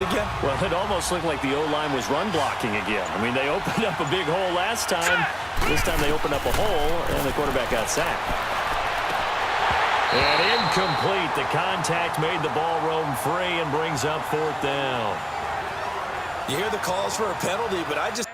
again? Well, it almost looked like the O-line was run blocking again. I mean, they opened up a big hole last time. This time they opened up a hole, and the quarterback got sacked. And incomplete. The contact made the ball roam free and brings up 4th down. You hear the calls for a penalty, but I just...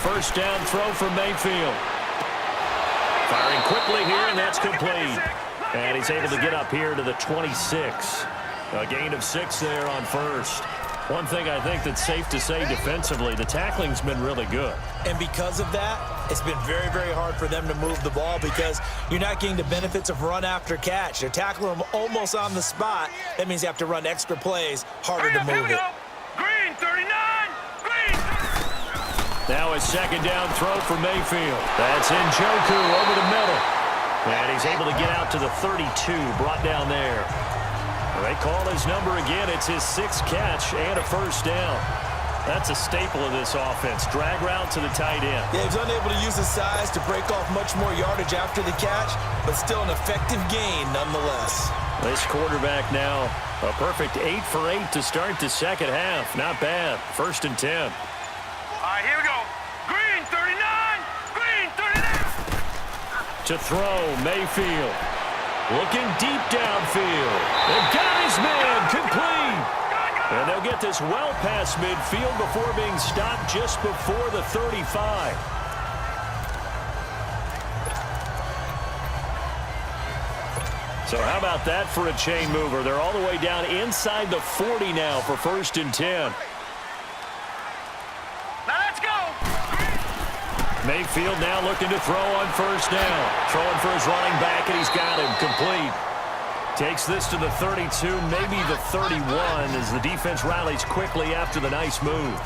First down throw for Mayfield. Firing quickly here, and that's complete. And he's able to get up here to the 26. A gain of 6 there on first. One thing I think that's safe to say defensively, the tackling's been really good. And because of that, it's been very, very hard for them to move the ball because you're not getting the benefits of run after catch. They're tackling them almost on the spot. That means you have to run extra plays, harder to move it. Green, 39! Now a second down throw for Mayfield. That's Njoku over the middle. And he's able to get out to the 32, brought down there. They call his number again. It's his 6th catch and a first down. That's a staple of this offense. Drag route to the tight end. Yeah, he's unable to use his size to break off much more yardage after the catch, but still an effective gain nonetheless. This quarterback now, a perfect 8 for 8 to start the second half. Not bad. 1st and 10. All right, here we go. Green, 39! Green, 39! To throw, Mayfield. Looking deep downfield. They've got his man complete. And they'll get this well past midfield before being stopped just before the 35. So how about that for a chain mover? They're all the way down inside the 40 now for 1st and 10. Mayfield now looking to throw on first down. Throwing for his running back, and he's got him complete. Takes this to the 32, maybe the 31, as the defense rallies quickly after the nice move.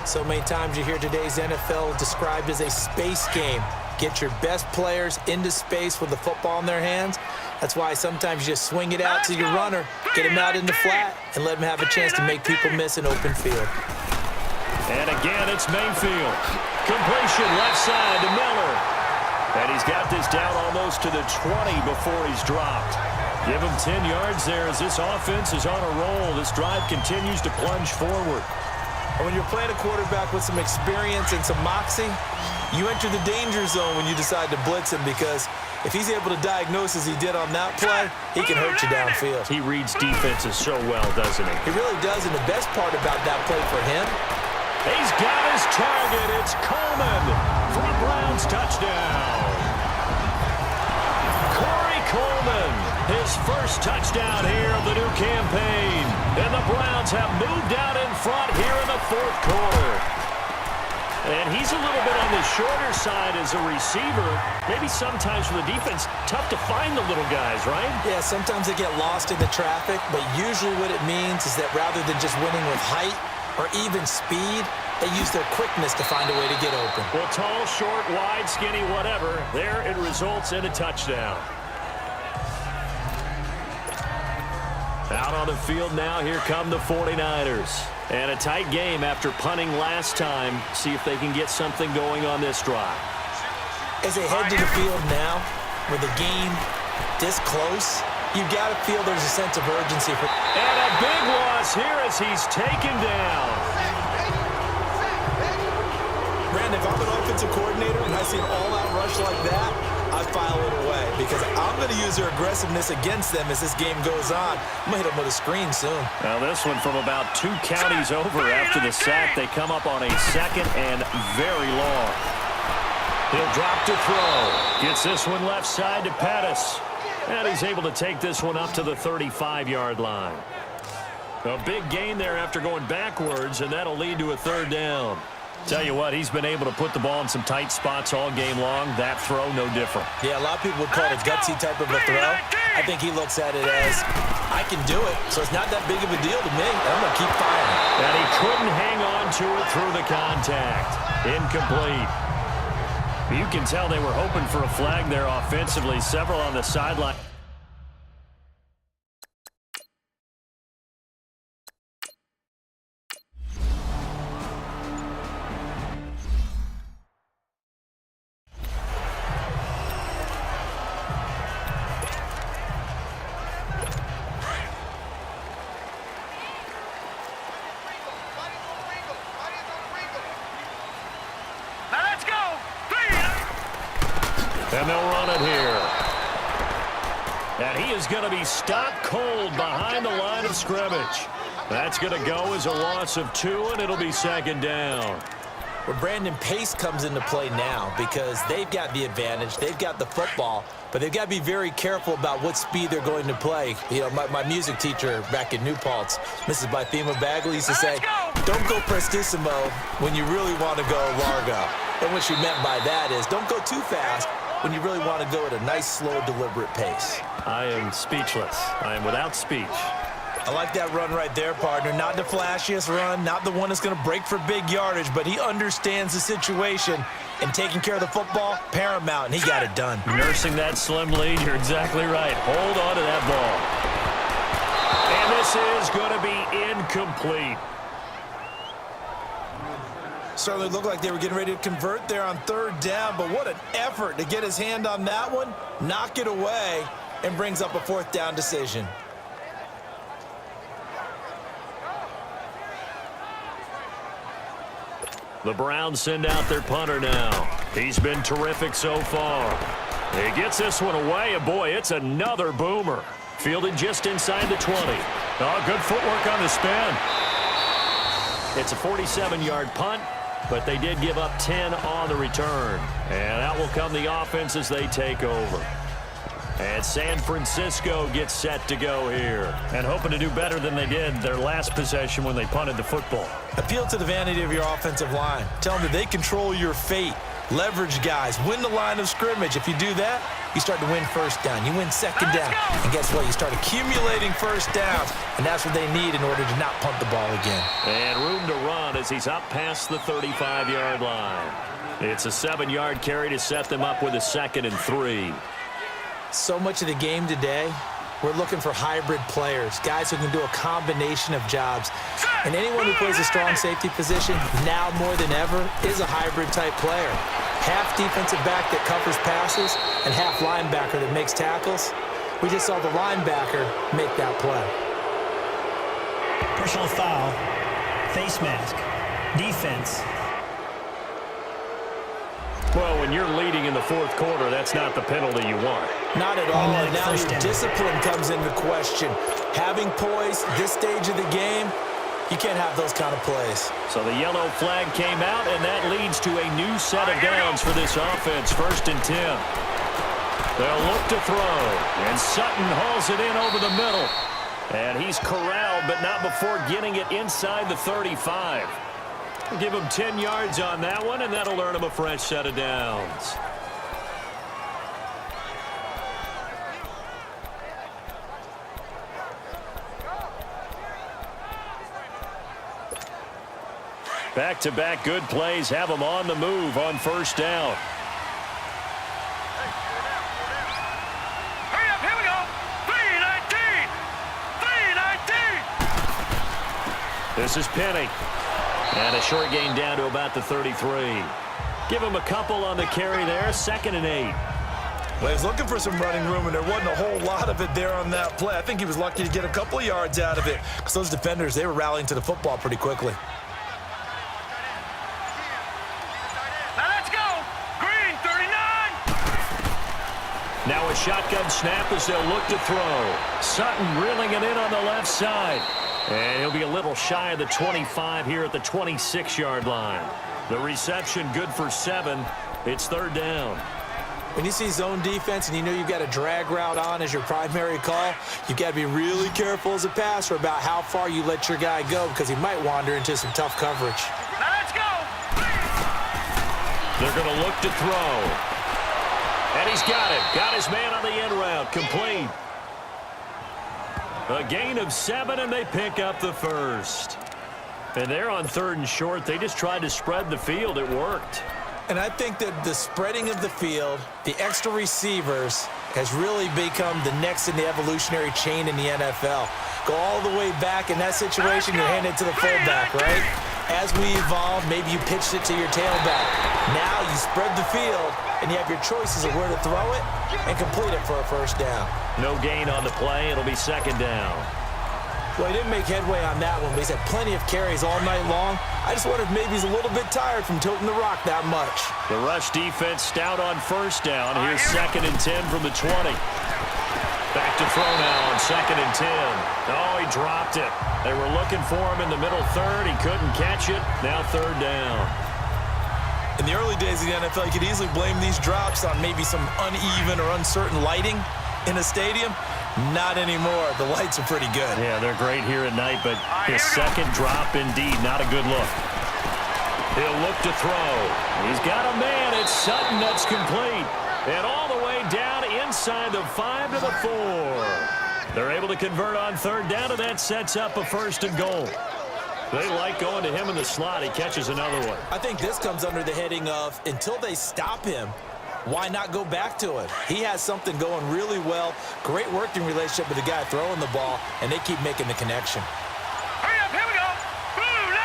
So many times you hear today's NFL described as a space game. Get your best players into space with the football in their hands. That's why sometimes you just swing it out to your runner, get him out in the flat, and let him have a chance to make people miss an open field. And again, it's Mayfield. Completion left side to Miller. And he's got this down almost to the 20 before he's dropped. Give him 10 yards there as this offense is on a roll. This drive continues to plunge forward. And when you're playing a quarterback with some experience and some moxie, you enter the danger zone when you decide to blitz him, because if he's able to diagnose as he did on that play, he can hurt you downfield. He reads defenses so well, doesn't he? He really does, and the best part about that play for him, he's got his target. It's Coleman for a Browns touchdown. Corey Coleman, his first touchdown here of the new campaign. And the Browns have moved out in front here in the 4th quarter. And he's a little bit on the shorter side as a receiver. Maybe sometimes for the defense, tough to find the little guys, right? Yeah, sometimes they get lost in the traffic, but usually what it means is that rather than just winning with height or even speed, they use their quickness to find a way to get open. Well, tall, short, wide, skinny, whatever, there it results in a touchdown. Out on the field now, here come the 49ers. And a tight game after punting last time. See if they can get something going on this drive. As they head to the field now, with the game this close, you've got to feel there's a sense of urgency. And a big loss here as he's taken down. Brandon, if I'm an offensive coordinator and I see an all-out rush like that, I file it away because I'm going to use their aggressiveness against them as this game goes on. I'm going to hit them with a screen soon. Now this one from about 2 counties over after the sack. They come up on a 2nd and very long. He'll drop to throw. Gets this one left side to Pettis. And he's able to take this one up to the 35-yard line. A big gain there after going backwards, and that'll lead to a 3rd down. Tell you what, he's been able to put the ball in some tight spots all game long. That throw, no different. Yeah, a lot of people would call it a gutsy type of a throw. I think he looks at it as, I can do it, so it's not that big of a deal to me. I'm going to keep firing. And he couldn't hang on to it through the contact. Incomplete. You can tell they were hoping for a flag there offensively. Several on the sideline. And they'll run it here. And he is going to be stopped cold behind the line of scrimmage. That's going to go as a loss of 2, and it'll be second down. Well, Brandon, pace comes into play now because they've got the advantage. They've got the football, but they've got to be very careful about what speed they're going to play. You know, my music teacher back in New Paltz, Mrs. Bythema Bagley, used to say, don't go prestissimo when you really want to go largo. And what she meant by that is don't go too fast when you really want to go at a nice, slow, deliberate pace. I am speechless. I am without speech. I like that run right there, partner. Not the flashiest run, not the one that's going to break for big yardage, but he understands the situation, and taking care of the football, paramount, and he got it done. Nursing that slim lead, you're exactly right. Hold on to that ball. And this is going to be incomplete. Certainly looked like they were getting ready to convert there on third down, but what an effort to get his hand on that one, knock it away, and brings up a fourth down decision. The Browns send out their punter now. He's been terrific so far. He gets this one away, and boy, it's another boomer. Fielded just inside the 20. Oh, good footwork on the spin. It's a 47-yard punt, but they did give up 10 on the return. And out will come the offense as they take over. And San Francisco gets set to go here. And hoping to do better than they did their last possession when they punted the football. Appeal to the vanity of your offensive line. Tell them that they control your fate. Leverage guys. Win the line of scrimmage. If you do that, you start to win first down. You win second down. And guess what? You start accumulating first downs. And that's what they need in order to not punt the ball again. And room to run as he's up past the 35-yard line. It's a 7-yard carry to set them up with a 2nd and 3. So much of the game today, we're looking for hybrid players, guys who can do a combination of jobs. And anyone who plays a strong safety position, now more than ever, is a hybrid-type player. Half defensive back that covers passes and half linebacker that makes tackles. We just saw the linebacker make that play. Personal foul, face mask, defense. Well, when you're leading in the fourth quarter, that's not the penalty you want. Not at all. And now your discipline comes into question. Having poise this stage of the game, you can't have those kind of plays. So the yellow flag came out, and that leads to a new set of downs for this offense. 1st and 10. They'll look to throw, and Sutton hauls it in over the middle. And he's corralled, but not before getting it inside the 35. We'll give him 10 yards on that one, and that'll earn him a fresh set of downs. Back-to-back good plays have them on the move on 1st down. Hurry up, here we go. 3-19. 3-19. This is Penny. And a short gain down to about the 33. Give him a couple on the carry there. 2nd and 8. Well, he was looking for some running room, and there wasn't a whole lot of it there on that play. I think he was lucky to get a couple of yards out of it because those defenders, they were rallying to the football pretty quickly. Now let's go. Green, 39. Now a shotgun snap as they'll look to throw. Sutton reeling it in on the left side. And he'll be a little shy of the 25 here at the 26-yard line. The reception good for 7. It's 3rd down. When you see zone defense and you know you've got a drag route on as your primary call, you've got to be really careful as a passer about how far you let your guy go because he might wander into some tough coverage. Now let's go. They're going to look to throw. And he's got it. Got his man on the end route. Complete. A gain of 7, and they pick up the first. And they're on 3rd and short. They just tried to spread the field. It worked. And I think that the spreading of the field, the extra receivers, has really become the next in the evolutionary chain in the NFL. Go all the way back in that situation, you're handing it to the fullback, right? As we evolve, maybe you pitched it to your tailback. Now you spread the field, and you have your choices of where to throw it and complete it for a first down. No gain on the play. It'll be 2nd down. Well, he didn't make headway on that one, but he's had plenty of carries all night long. I just wonder if maybe he's a little bit tired from toting the rock that much. The rush defense stout on 1st down. Here's 2nd and 10 from the 20. Back to throw now on 2nd and 10. Oh, he dropped it. They were looking for him in the middle 3rd. He couldn't catch it. Now 3rd down. In the early days of the NFL, you could easily blame these drops on maybe some uneven or uncertain lighting in a stadium. Not anymore. The lights are pretty good. Yeah, they're great here at night, but his 2nd drop, indeed, not a good look. He'll look to throw. He's got a man. It's Sutton that's complete. And all the way down inside the 5 to the 4. They're able to convert on 3rd down, and that sets up a 1st and goal. They like going to him in the slot. He catches another one. I think this comes under the heading of, until they stop him, why not go back to it? He has something going really well. Great working relationship with the guy throwing the ball, and they keep making the connection. Hurry up, here we go. Blue,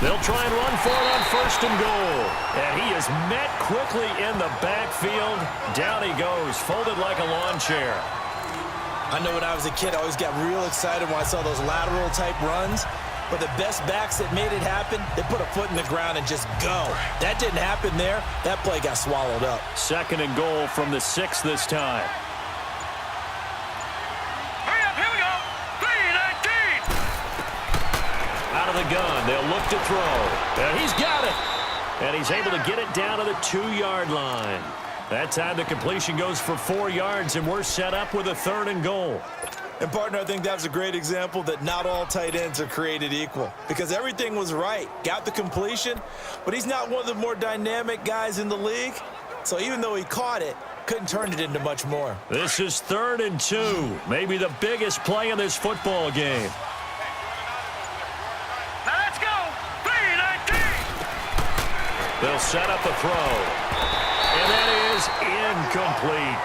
90. They'll try and run for it on 1st and goal. And he is met quickly in the backfield. Down he goes, folded like a lawn chair. I know when I was a kid, I always got real excited when I saw those lateral-type runs. But the best backs that made it happen, they put a foot in the ground and just go. That didn't happen there. That play got swallowed up. 2nd and goal from the 6 this time. Hurry up, here we go. 3-19. Out of the gun, they'll look to throw. And he's got it. And he's able to get it down to the 2-yard line. That time the completion goes for 4 yards, and we're set up with a 3rd and goal. And, partner, I think that's a great example that not all tight ends are created equal, because everything was right. Got the completion, but he's not one of the more dynamic guys in the league. So even though he caught it, couldn't turn it into much more. This is 3rd and 2, maybe the biggest play in this football game. Now let's go. 3-19. They'll set up a throw. And that is incomplete.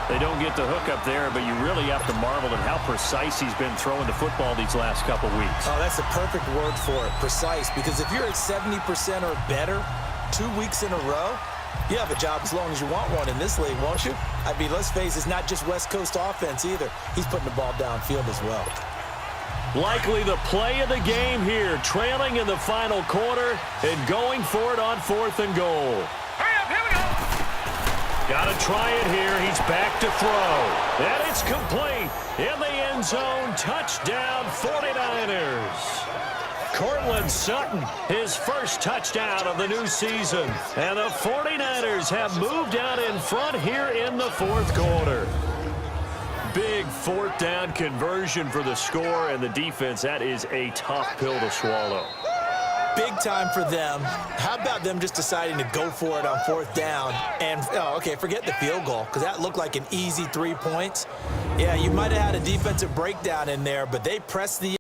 They don't get the hook up there, but you really have to marvel at how precise he's been throwing the football these last couple weeks. Oh, that's the perfect word for it, precise. Because if you're at 70% or better 2 weeks in a row, you have a job as long as you want one in this league, won't you? I mean, let's face it, it's not just West Coast offense either. He's putting the ball downfield as well. Likely the play of the game here, trailing in the final quarter and going for it on 4th and goal. Hurry up, here we go. Got to try it here. He's back to throw. And it's complete. In the end zone, touchdown 49ers. Cortland Sutton, his first touchdown of the new season. And the 49ers have moved out in front here in the 4th quarter. Big 4th down conversion for the score, and the defense, that is a tough pill to swallow. Big time for them. How about them just deciding to go for it on 4th down? And, forget the field goal, because that looked like an easy 3 points. Yeah, you might have had a defensive breakdown in there, but they pressed the